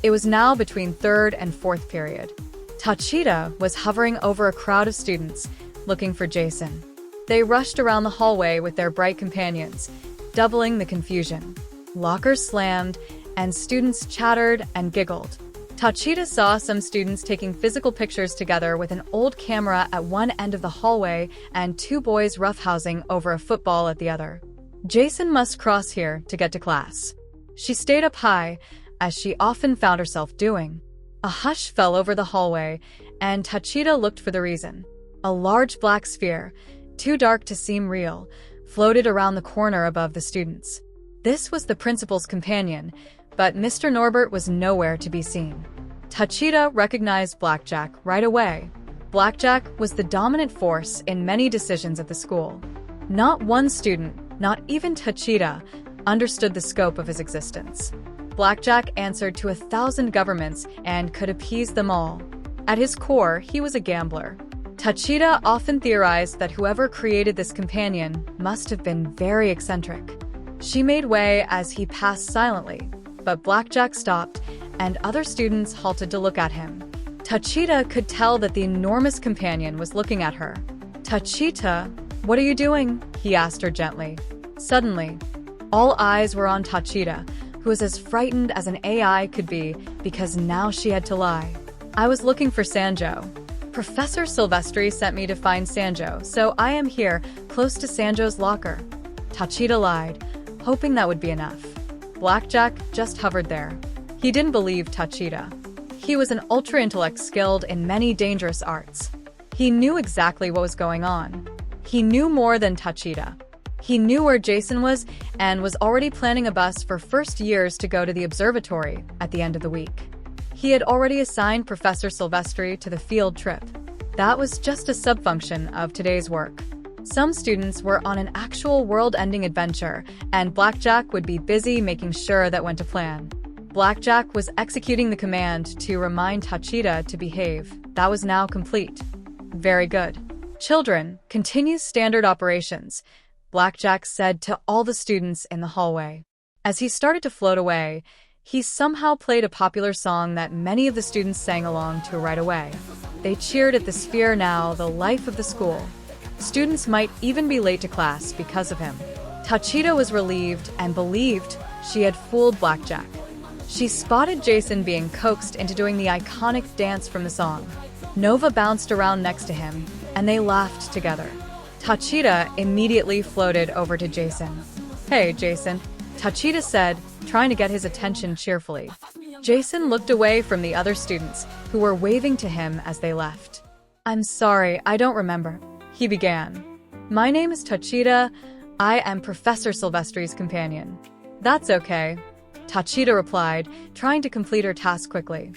It was now between third and fourth period. Tacita was hovering over a crowd of students, looking for Jason. They rushed around the hallway with their bright companions, doubling the confusion. Lockers slammed, and students chattered and giggled. Tacita saw some students taking physical pictures together with an old camera at one end of the hallway and two boys roughhousing over a football at the other. Jason must cross here to get to class. She stayed up high, as she often found herself doing. A hush fell over the hallway, and Tacita looked for the reason. A large black sphere, too dark to seem real, floated around the corner above the students. This was the principal's companion, but Mr. Norbert was nowhere to be seen. Tacita recognized Blackjack right away. Blackjack was the dominant force in many decisions at the school. Not one student, not even Tacita, understood the scope of his existence. Blackjack answered to 1,000 governments and could appease them all. At his core, he was a gambler. Tacita often theorized that whoever created this companion must have been very eccentric. She made way as he passed silently, but Blackjack stopped, and other students halted to look at him. Tacita could tell that the enormous companion was looking at her. "Tacita, what are you doing?" he asked her gently. Suddenly, all eyes were on Tacita, who was as frightened as an AI could be because now she had to lie. "I was looking for Sanjo. Professor Silvestri sent me to find Sanjo, so I am here, close to Sanjo's locker." Tacita lied, hoping that would be enough. Blackjack just hovered there. He didn't believe Tacita. He was an ultra-intellect skilled in many dangerous arts. He knew exactly what was going on. He knew more than Tacita. He knew where Jason was and was already planning a bus for first years to go to the observatory at the end of the week. He had already assigned Professor Silvestri to the field trip. That was just a subfunction of today's work. Some students were on an actual world-ending adventure, and Blackjack would be busy making sure that went to plan. Blackjack was executing the command to remind Tacita to behave. That was now complete. "Very good. Children, continue standard operations," Blackjack said to all the students in the hallway. As he started to float away, he somehow played a popular song that many of the students sang along to right away. They cheered at the sphere, now the life of the school. Students might even be late to class because of him. Tacita was relieved and believed she had fooled Blackjack. She spotted Jason being coaxed into doing the iconic dance from the song. Nova bounced around next to him, and they laughed together. Tacita immediately floated over to Jason. "Hey, Jason," Tacita said, trying to get his attention cheerfully. Jason looked away from the other students, who were waving to him as they left. "I'm sorry, I don't remember," he began. "My name is Tacita. I am Professor Silvestri's companion." "That's okay," Tacita replied, trying to complete her task quickly.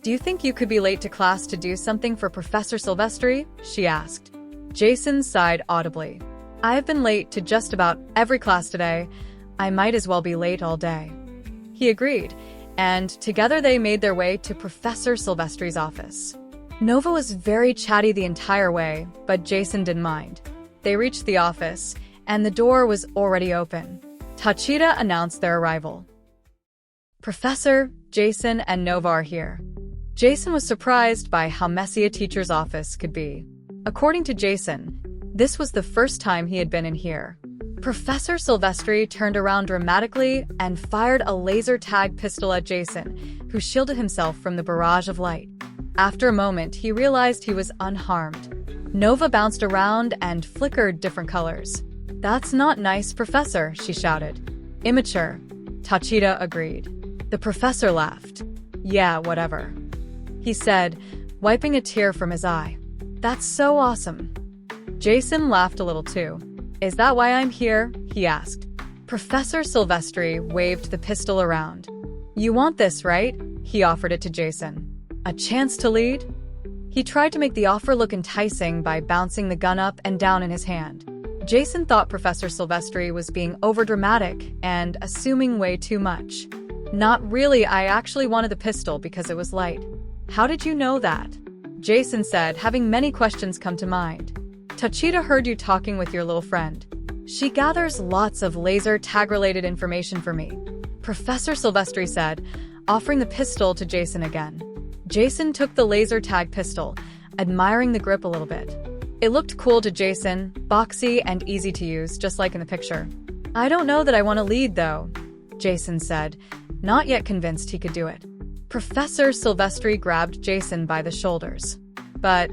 "Do you think you could be late to class to do something for Professor Silvestri?" she asked. Jason sighed audibly. "I have been late to just about every class today. I might as well be late all day." He agreed, and together they made their way to Professor Silvestri's office. Nova was very chatty the entire way, but Jason didn't mind. They reached the office, and the door was already open. Tacita announced their arrival. "Professor, Jason, and Nova are here." Jason was surprised by how messy a teacher's office could be. According to Jason, this was the first time he had been in here. Professor Silvestri turned around dramatically and fired a laser tag pistol at Jason, who shielded himself from the barrage of light. After a moment, he realized he was unharmed. Nova bounced around and flickered different colors. "That's not nice, Professor," she shouted. "Immature," Tacita agreed. The professor laughed. "Yeah, whatever," he said, wiping a tear from his eye. "That's so awesome." Jason laughed a little too. "Is that why I'm here?" he asked. Professor Silvestri waved the pistol around. "You want this, right?" he offered it to Jason. "A chance to lead?" He tried to make the offer look enticing by bouncing the gun up and down in his hand. Jason thought Professor Silvestri was being overdramatic and assuming way too much. "Not really, I actually wanted the pistol because it was light." "How did you know that?" Jason said, having many questions come to mind. "Tacita heard you talking with your little friend. She gathers lots of laser tag-related information for me," Professor Silvestri said, offering the pistol to Jason again. Jason took the laser tag pistol, admiring the grip a little bit. It looked cool to Jason, boxy and easy to use, just like in the picture. "I don't know that I want to lead, though," Jason said, not yet convinced he could do it. Professor Silvestri grabbed Jason by the shoulders. "But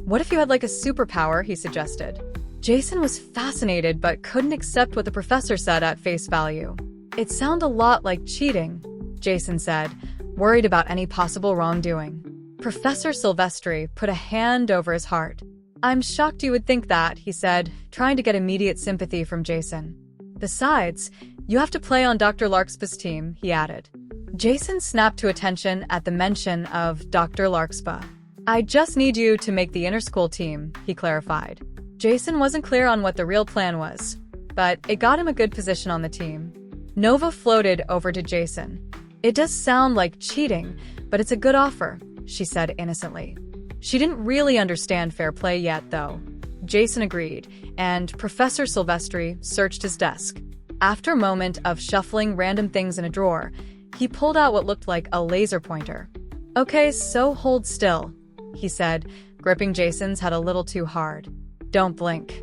what if you had like a superpower?" he suggested. Jason was fascinated but couldn't accept what the professor said at face value. "It sounded a lot like cheating," Jason said, worried about any possible wrongdoing. Professor Silvestri put a hand over his heart. "I'm shocked you would think that," he said, trying to get immediate sympathy from Jason. "Besides, you have to play on Dr. Larkspa's team," he added. Jason snapped to attention at the mention of Dr. Larkspa. "I just need you to make the inter-school team," he clarified. Jason wasn't clear on what the real plan was, but it got him a good position on the team. Nova floated over to Jason. "It does sound like cheating, but it's a good offer," she said innocently. She didn't really understand fair play yet, though. Jason agreed, and Professor Silvestri searched his desk. After a moment of shuffling random things in a drawer, he pulled out what looked like a laser pointer. "Okay, so hold still," he said, gripping Jason's head a little too hard. "Don't blink."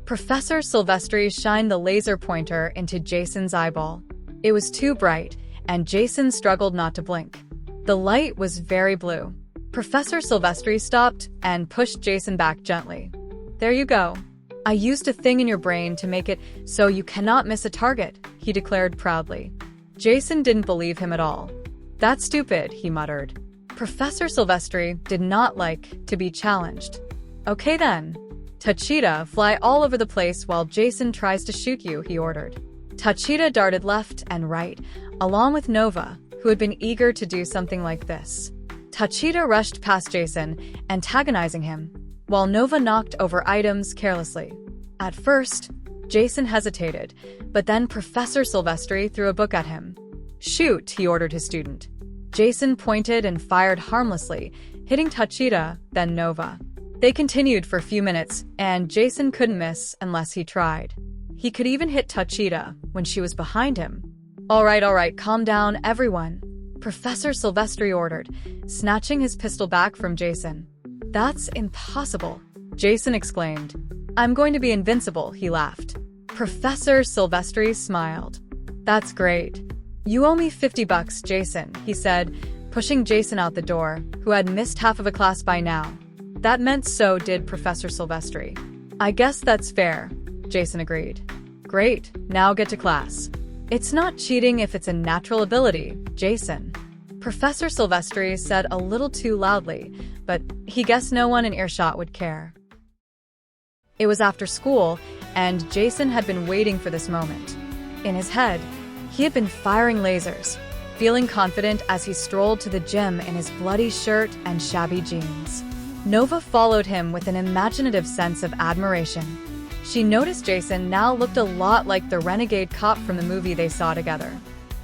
Professor Silvestri shined the laser pointer into Jason's eyeball. It was too bright, and Jason struggled not to blink. The light was very blue. Professor Silvestri stopped and pushed Jason back gently. "There you go. I used a thing in your brain to make it so you cannot miss a target," he declared proudly. Jason didn't believe him at all. "That's stupid," he muttered. Professor Silvestri did not like to be challenged. "Okay then. Tacita, fly all over the place while Jason tries to shoot you," he ordered. Tacita darted left and right, along with Nova, who had been eager to do something like this. Tacita rushed past Jason, antagonizing him, while Nova knocked over items carelessly. At first, Jason hesitated, but then Professor Silvestri threw a book at him. "Shoot," he ordered his student. Jason pointed and fired harmlessly, hitting Tacita, then Nova. They continued for a few minutes, and Jason couldn't miss unless he tried. He could even hit Tacita when she was behind him. All right, calm down, everyone," Professor Silvestri ordered, snatching his pistol back from Jason. "That's impossible," Jason exclaimed. "I'm going to be invincible," he laughed. Professor Silvestri smiled. "That's great. You owe me $50, Jason," he said, pushing Jason out the door, who had missed half of a class by now. That meant so did Professor Silvestri. "I guess that's fair," Jason agreed. "Great, now get to class." "It's not cheating if it's a natural ability, Jason," Professor Silvestri said a little too loudly, but he guessed no one in earshot would care. It was after school, and Jason had been waiting for this moment. In his head, he had been firing lasers, feeling confident as he strolled to the gym in his bloody shirt and shabby jeans. Nova followed him with an imaginative sense of admiration. She noticed Jason now looked a lot like the renegade cop from the movie they saw together.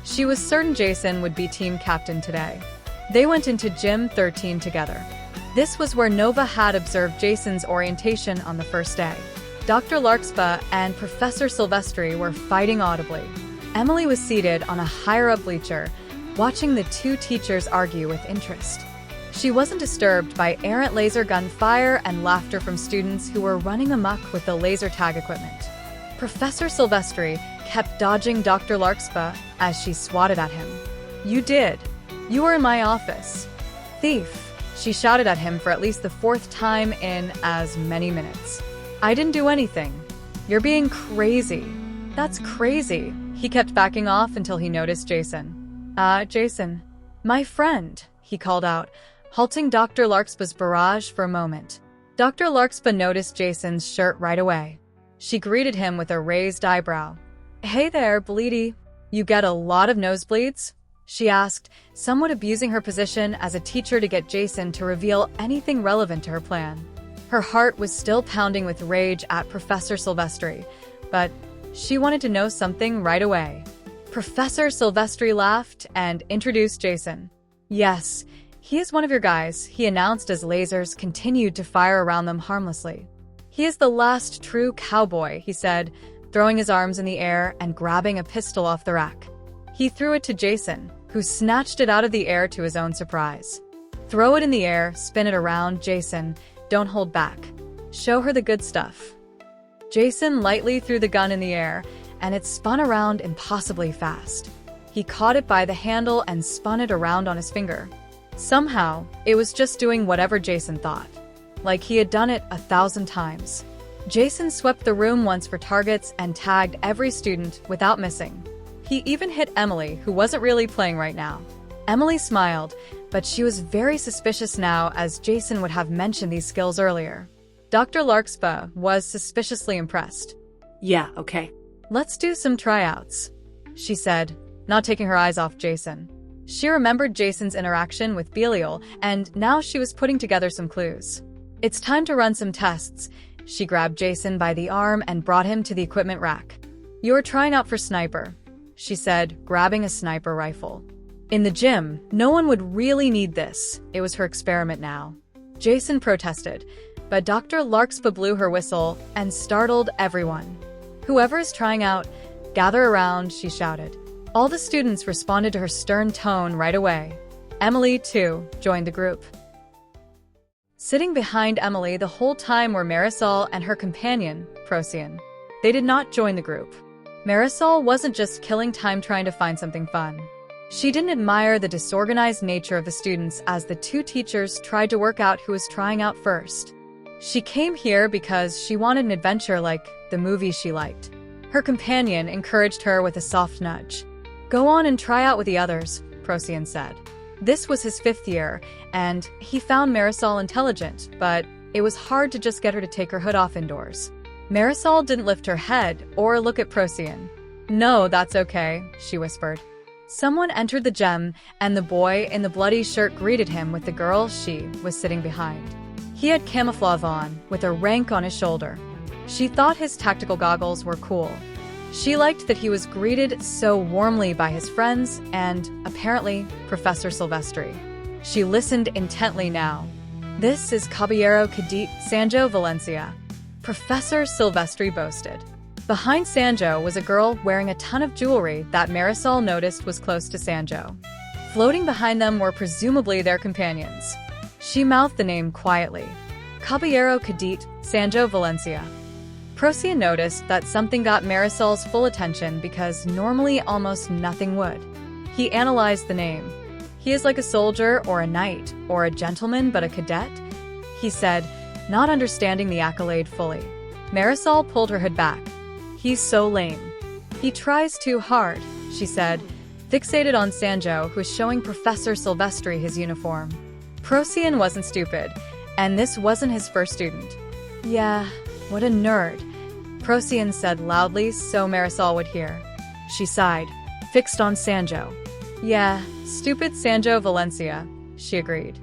She was certain Jason would be team captain today. They went into Gym 13 together. This was where Nova had observed Jason's orientation on the first day. Dr. Larkspa and Professor Silvestri were fighting audibly. Emily was seated on a higher-up bleacher, watching the two teachers argue with interest. She wasn't disturbed by errant laser gun fire and laughter from students who were running amok with the laser tag equipment. Professor Silvestri kept dodging Dr. Larkspa as she swatted at him. "You did. You were in my office. Thief," she shouted at him for at least the fourth time in as many minutes. "I didn't do anything. You're being crazy." "That's crazy." He kept backing off until he noticed Jason. Jason. My friend," he called out, halting Dr. Larkspa's barrage for a moment. Dr. Larkspa noticed Jason's shirt right away. She greeted him with a raised eyebrow. "Hey there, Bleedy. You get a lot of nosebleeds?" she asked, somewhat abusing her position as a teacher to get Jason to reveal anything relevant to her plan. Her heart was still pounding with rage at Professor Silvestri, but she wanted to know something right away. Professor Silvestri laughed and introduced Jason. "Yes, he is one of your guys," he announced as lasers continued to fire around them harmlessly. "He is the last true cowboy," he said, throwing his arms in the air and grabbing a pistol off the rack. He threw it to Jason, who snatched it out of the air to his own surprise. Throw it in the air, spin it around, Jason. Don't hold back. Show her the good stuff. Jason lightly threw the gun in the air, and it spun around impossibly fast. He caught it by the handle and spun it around on his finger. Somehow, it was just doing whatever Jason thought, like he had done it 1,000 times. Jason swept the room once for targets and tagged every student without missing. He even hit Emily, who wasn't really playing right now. Emily smiled, but she was very suspicious now as Jason would have mentioned these skills earlier. Dr. Larkspur was suspiciously impressed. Yeah, okay. Let's do some tryouts, she said, not taking her eyes off Jason. She remembered Jason's interaction with Belial, and now she was putting together some clues. It's time to run some tests. She grabbed Jason by the arm and brought him to the equipment rack. You're trying out for sniper, she said, grabbing a sniper rifle. In the gym, no one would really need this. It was her experiment now. Jason protested, but Dr. Larkspur blew her whistle and startled everyone. Whoever is trying out, gather around, she shouted. All the students responded to her stern tone right away. Emily, too, joined the group. Sitting behind Emily the whole time were Marisol and her companion, Procyon. They did not join the group. Marisol wasn't just killing time trying to find something fun. She didn't admire the disorganized nature of the students as the two teachers tried to work out who was trying out first. She came here because she wanted an adventure like the movies she liked. Her companion encouraged her with a soft nudge. Go on and try out with the others, Procyon said. This was his 5th year, and he found Marisol intelligent, but it was hard to just get her to take her hood off indoors. Marisol didn't lift her head or look at Procyon. No, that's okay, she whispered. Someone entered the gym, and the boy in the bloody shirt greeted him with the girl she was sitting behind. He had camouflage on, with a rank on his shoulder. She thought his tactical goggles were cool. She liked that he was greeted so warmly by his friends and, apparently, Professor Silvestri. She listened intently now. This is Caballero Cadet Sanjo Valencia, Professor Silvestri boasted. Behind Sanjo was a girl wearing a ton of jewelry that Marisol noticed was close to Sanjo. Floating behind them were presumably their companions. She mouthed the name quietly. Caballero Cadet Sanjo Valencia. Procyon noticed that something got Marisol's full attention because normally almost nothing would. He analyzed the name. He is like a soldier or a knight or a gentleman but a cadet, he said, not understanding the accolade fully. Marisol pulled her hood back. He's so lame. He tries too hard, she said, fixated on Sanjo, who was showing Professor Silvestri his uniform. Procyon wasn't stupid, and this wasn't his first student. Yeah, what a nerd, Procyon said loudly so Marisol would hear. She sighed, fixed on Sanjo. Yeah, stupid Sanjo Valencia, she agreed.